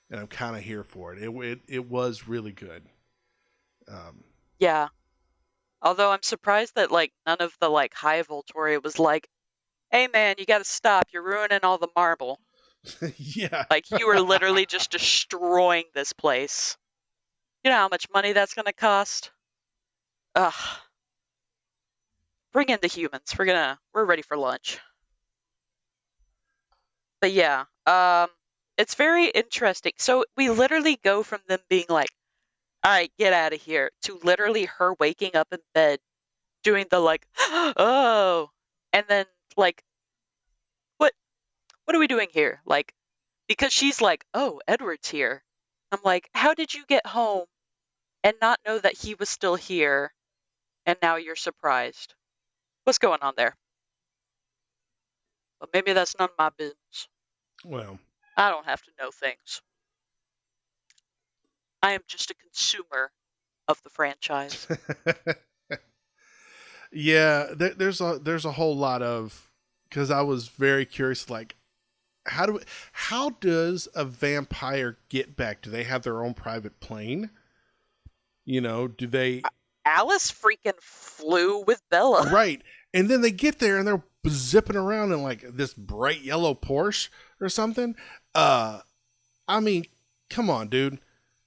S2: and I'm kind of here for it. It was really good. Um,
S1: Yeah. Although I'm surprised that like none of the like high Voltoria was like, "Hey man, you got to stop. You're ruining all the marble."
S2: yeah,
S1: Like you are literally just destroying this place. You know how much money that's going to cost? Ugh. Bring in the humans. We're ready for lunch. But yeah, it's very interesting. So we literally go from them being like, "All right, get out of here," to literally her waking up in bed doing the like, "Oh," and then like, "What what are we doing here?" Like because she's like, "Oh, Edward's here." I'm like, "How did you get home and not know that he was still here and now you're surprised? What's going on there?" But maybe that's none of my business.
S2: well,
S1: I don't have to know things. I am just a consumer of the franchise.
S2: yeah. There's a whole lot of, because I was very curious, like how does a vampire get back? Do they have their own private plane? Do they?
S1: Alice freaking flew with Bella.
S2: Right. And then they get there and they're zipping around in like this bright yellow Porsche or something. I mean, come on, dude.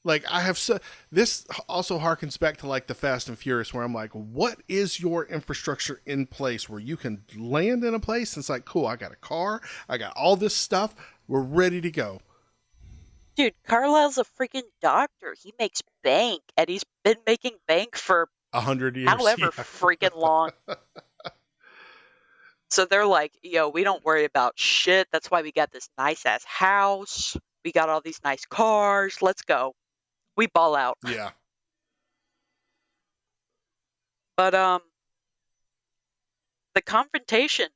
S2: Like I have so this also harkens back to like the Fast and Furious where I'm like, what is your infrastructure in place where you can land in a place and it's like, cool, I got a car, I got all this stuff, we're ready to go.
S1: Dude, Carlisle's a freaking doctor. He makes bank, and he's been making bank for
S2: 100 years,
S1: however
S2: yeah.
S1: freaking long. So they're like, yo, we don't worry about shit. That's why we got this nice ass house. We got all these nice cars. Let's go. We ball out.
S2: Yeah.
S1: But the confrontation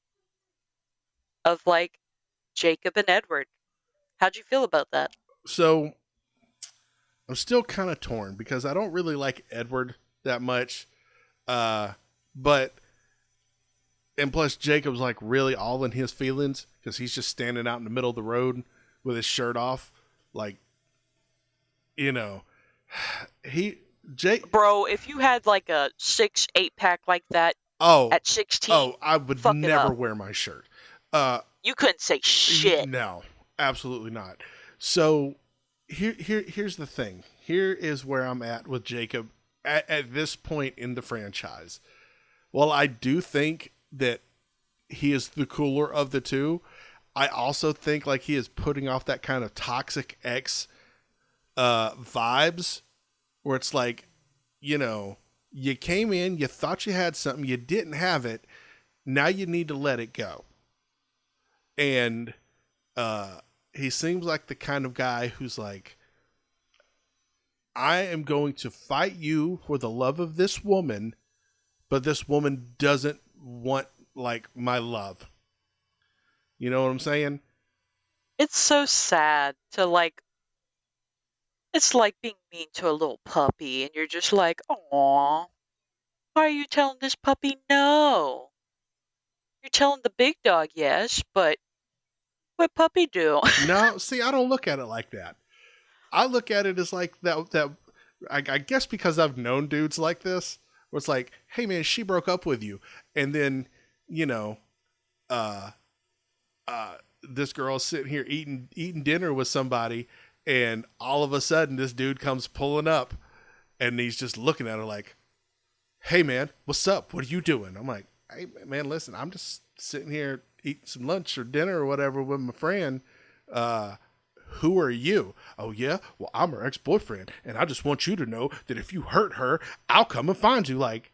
S1: of like Jacob and Edward, how'd you feel about that?
S2: So I'm still kind of torn because I don't really like Edward that much. Uh, but and plus Jacob's like really all in his feelings because he's just standing out in the middle of the road with his shirt off, like you know, he Jake.
S1: Bro, if you had like a 6, 8 pack like that
S2: Oh,
S1: at 16,
S2: oh, I would
S1: fuck it
S2: never
S1: up.
S2: wear my shirt. Uh,
S1: You couldn't say shit.
S2: no, absolutely not. So here's the thing. Here is where I'm at with Jacob at this point in the franchise. Well, I do think that he is the cooler of the two. I also think like he is putting off that kind of toxic ex vibes where it's like, you know, you came in, you thought you had something, you didn't have it. Now you need to let it go. And he seems like the kind of guy who's like, I am going to fight you for the love of this woman, but this woman doesn't want like my love. You know what I'm saying?
S1: It's so sad to like, it's like being mean to a little puppy, and you're just like, aw, why are you telling this puppy no? You're telling the big dog yes, but what puppy do?
S2: No, see, I don't look at it like that. I look at it as like that. I guess because I've known dudes like this, where it's like, hey man, she broke up with you, and then you know, uh, this girl's sitting here eating dinner with somebody, and all of a sudden this dude comes pulling up, and he's just looking at her like, hey man, what's up? What are you doing? I'm like, hey man, listen, I'm just sitting here eating some lunch or dinner or whatever with my friend. Uh, who are you? Oh yeah, well I'm her ex-boyfriend, and I just want you to know that if you hurt her, I'll come and find you. Like,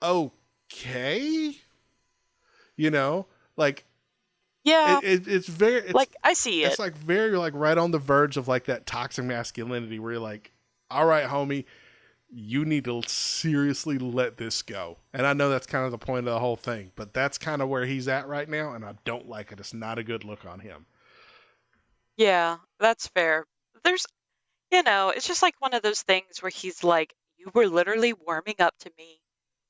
S2: okay, you know, like
S1: Yeah,
S2: it's very
S1: like I see
S2: it's
S1: it.
S2: like very like right on the verge of like that toxic masculinity where you're like, all right, homie, you need to seriously let this go. And I know that's kind of the point of the whole thing, but that's kind of where he's at right now, and I don't like it. It's not a good look on him.
S1: Yeah, that's fair. There's, it's just like one of those things where he's like, you were literally warming up to me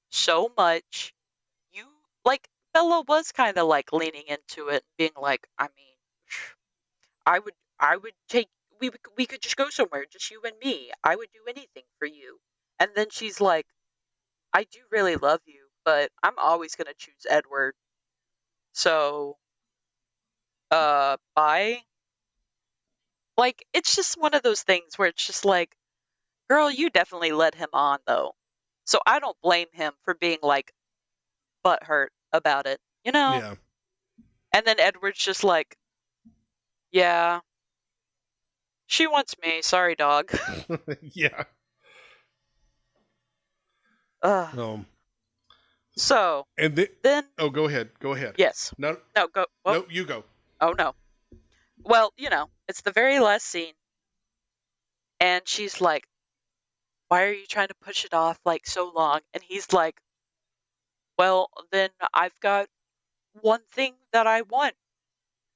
S1: so much. You, like, Bella was kind of like leaning into it, being like, I mean, I would take, we could just go somewhere, just you and me. I would do anything for you. And then she's like, I do really love you, but I'm always gonna choose Edward. So, bye. Like, it's just one of those things where it's just like, girl, you definitely led him on though. So I don't blame him for being like butthurt about it, you know?
S2: Yeah.
S1: And then Edward's just like, yeah, she wants me. Sorry, dog.
S2: Yeah.
S1: Ugh.
S2: Um.
S1: So
S2: And then,
S1: then,
S2: oh, go ahead. Go ahead.
S1: yes.
S2: No,
S1: No, go. Well,
S2: no, you go.
S1: oh no. Well, it's the very last scene. And she's like, why are you trying to push it off like so long? And he's like, well, then I've got one thing that I want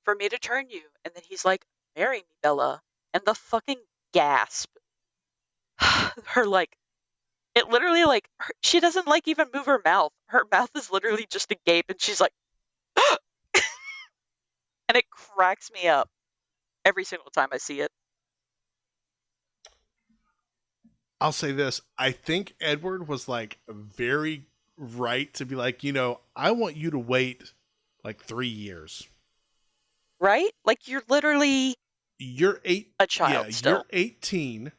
S1: for me to turn you. And then he's like, marry me, Bella. And the fucking gasp. Her, like, it literally, like, she doesn't, like, even move her mouth. Her mouth is literally just agape, and she's like, and it cracks me up every single time I see it.
S2: I'll say this. I think Edward was like very right to be like, I want you to wait like 3 years.
S1: Right? Like, you're literally.
S2: you're eight.
S1: A
S2: Yeah,
S1: child
S2: you're
S1: still.
S2: 18.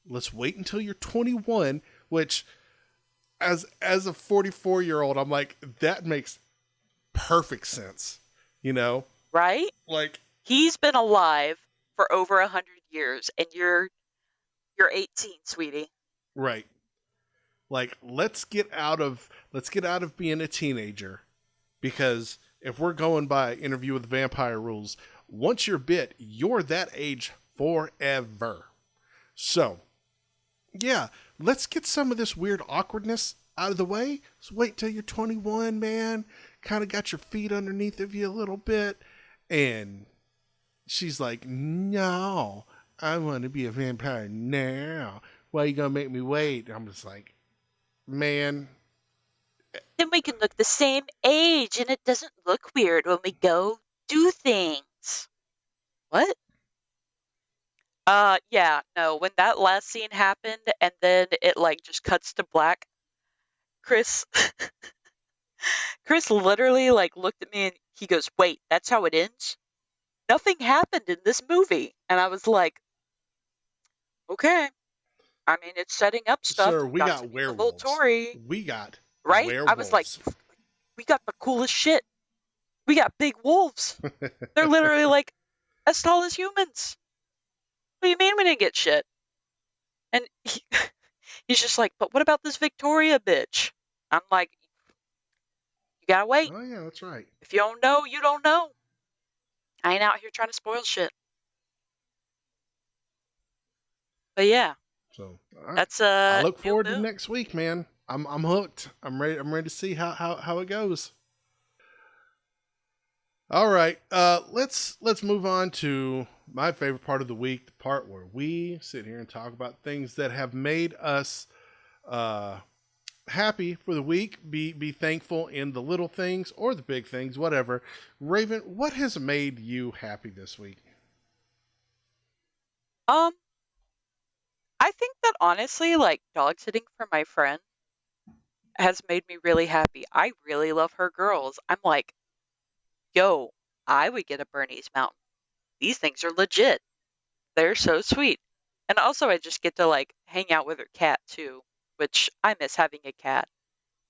S2: Let's wait until you're 21. Which, as a 44-year-old, I'm like, that makes perfect sense. You know,
S1: Right?
S2: like,
S1: He's been alive for over 100 years, and you're 18, sweetie.
S2: right. Like, let's get out of being a teenager, because if we're going by Interview with the Vampire rules, once you're bit, you're that age forever. So, yeah, let's get some of this weird awkwardness out of the way. Let's wait till you're 21, man. Kind of got your feet underneath of you a little bit. And she's like, no, I want to be a vampire now. Why are you going to make me wait? I'm just like, man,
S1: Then we can look the same age, and it doesn't look weird when we go do things. What? Yeah, no, when that last scene happened and then it like just cuts to black, Chris Chris literally like looked at me and he goes, "Wait, that's how it ends? Nothing happened in this movie." And I was like, "Okay. I mean, it's setting up stuff.
S2: sir,
S1: We've
S2: we
S1: got
S2: got
S1: some evil
S2: werewolves.
S1: Tori,
S2: We got
S1: right?" I was like,
S2: werewolves.
S1: "We got the coolest shit. We got big wolves. They're literally like as tall as humans. What do you mean we didn't get shit?" And he's just like, "But what about this Victoria bitch?" I'm like, "You gotta wait.
S2: Oh, yeah, that's right.
S1: If you don't know, you don't know. I ain't out here trying to spoil shit." But yeah,
S2: So, all right.
S1: that's
S2: I look
S1: New
S2: forward to
S1: Moon.
S2: next week, man. I'm hooked. I'm ready to see how it goes. All right. Let's move on to my favorite part of the week, the part where we sit here and talk about things that have made us uh happy for the week. Be thankful in the little things or the big things, whatever. Raven, what has made you happy this week?
S1: Um, I think that honestly, like dog sitting for my friend has made me really happy. I really love her girls. I'm like, yo, I would get a Bernese Mountain. These things are legit. They're so sweet. And also, I just get to like hang out with her cat too, which I miss having a cat.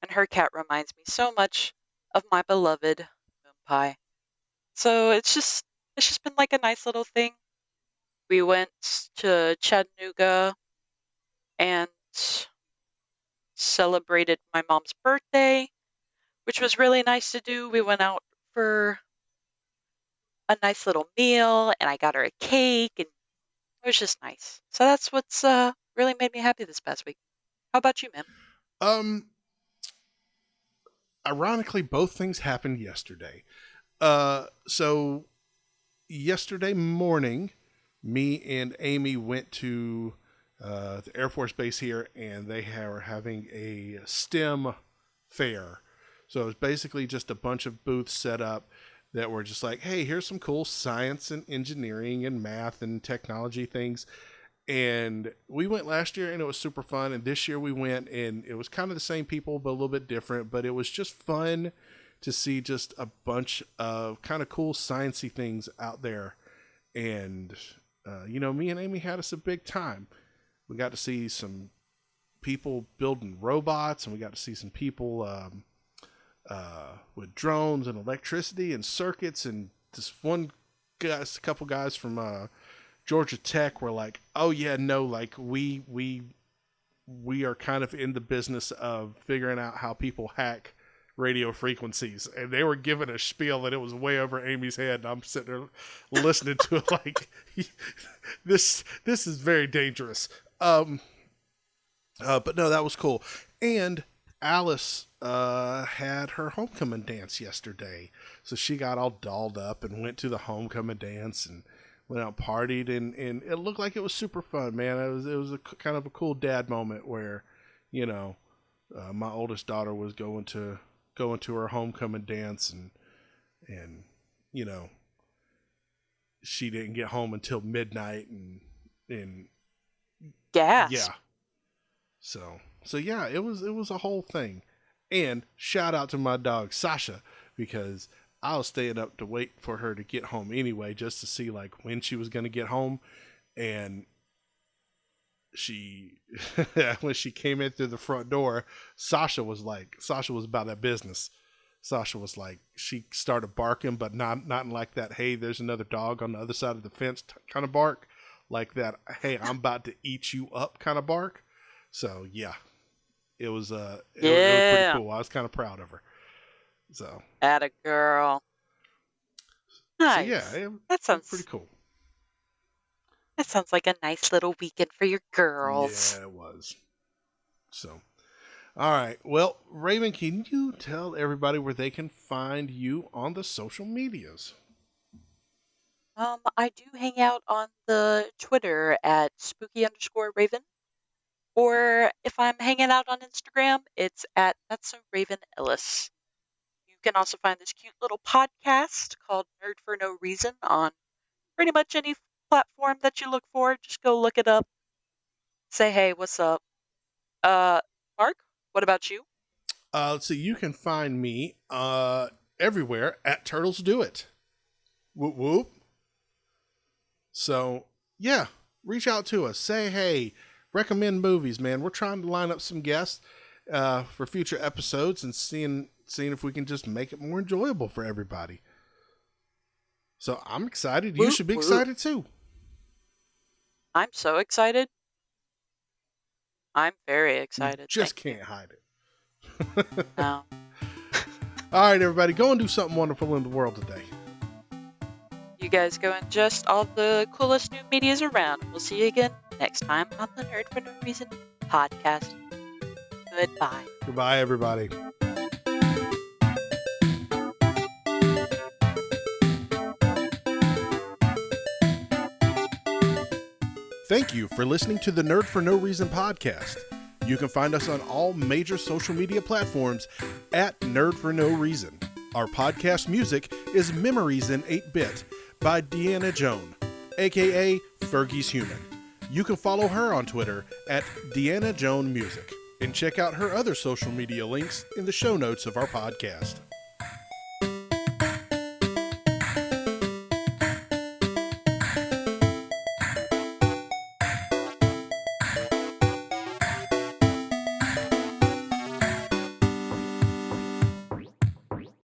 S1: And her cat reminds me so much of my beloved Moon Pie. So it's just been like a nice little thing. We went to Chattanooga and celebrated my mom's birthday, which was really nice to do. We went out for a nice little meal and I got her a cake and it was just nice. So that's what's really made me happy this past week. How about you, ma'am?
S2: Um, Ironically, both things happened yesterday. So yesterday morning, me and Amy went to the Air Force Base here, and they were having a STEM fair. So it's basically just a bunch of booths set up that were just like, hey, here's some cool science and engineering and math and technology things. And we went last year and it was super fun. And this year we went and it was kind of the same people, but a little bit different. But it was just fun to see just a bunch of kind of cool sciencey things out there. And, me and Amy had us a big time. We got to see some people building robots, and we got to see some people with drones and electricity and circuits. And this a couple guys from Georgia Tech were like, "Oh yeah, no, like we are kind of in the business of figuring out how people hack radio frequencies," and they were giving a spiel that it was way over Amy's head, and I'm sitting there listening to it like, this is very dangerous. But no, that was cool. And Alice had her homecoming dance yesterday, so she got all dolled up and went to the homecoming dance and went out partied, and it looked like it was super fun, man. It was a kind of a cool dad moment where, you know, my oldest daughter was going to her homecoming dance, and you know, she didn't get home until midnight, and
S1: Gas.
S2: yeah, so yeah, it was a whole thing. And shout out to my dog Sasha, because I was staying up to wait for her to get home anyway, just to see like when she was going to get home. And she, when she came in through the front door, Sasha was about that business. Sasha was like, she started barking, but not in like that, hey, there's another dog on the other side of the fence kind of bark, like that, hey, I'm about to eat you up kind of bark. So yeah, it was pretty
S1: Yeah.
S2: cool. I was kind of proud of her. So
S1: Atta girl.
S2: yeah,
S1: Nice. That
S2: it was pretty
S1: sounds
S2: cool.
S1: that sounds like a nice little weekend for your girls.
S2: Yeah, it was. So all right, well, Raven, can you tell everybody where they can find you on the social medias?
S1: I do hang out on the Twitter at spooky_raven. Or if I'm hanging out on Instagram, it's at That's a Raven Ellis. You can also find this cute little podcast called Nerd for No Reason on pretty much any platform that you look for. Just go look it up. Say hey, what's up? Uh, Mark, what about you?
S2: So you can find me everywhere at Turtles Do It. Whoop whoop. So yeah, reach out to us. Say hey. Recommend movies, man. We're trying to line up some guests for future episodes and seeing if we can just make it more enjoyable for everybody. So I'm excited. You
S1: Whoop
S2: should be
S1: whoop.
S2: excited too.
S1: I'm so excited. I'm very
S2: You
S1: excited.
S2: just
S1: Thank you.
S2: can't hide it.
S1: No.
S2: All right, everybody, go and do something wonderful in the world today.
S1: You guys go and just all the coolest new medias around. We'll see you again next time on the Nerd for No Reason podcast. Goodbye.
S2: Goodbye, everybody. Thank you for listening to the Nerd for No Reason podcast. You can find us on all major social media platforms at Nerd for No Reason. Our podcast music is Memories in 8-Bit by Deanna Joan, aka Fergie's Human. You can follow her on Twitter at Deanna Joan Music and check out her other social media links in the show notes of our podcast.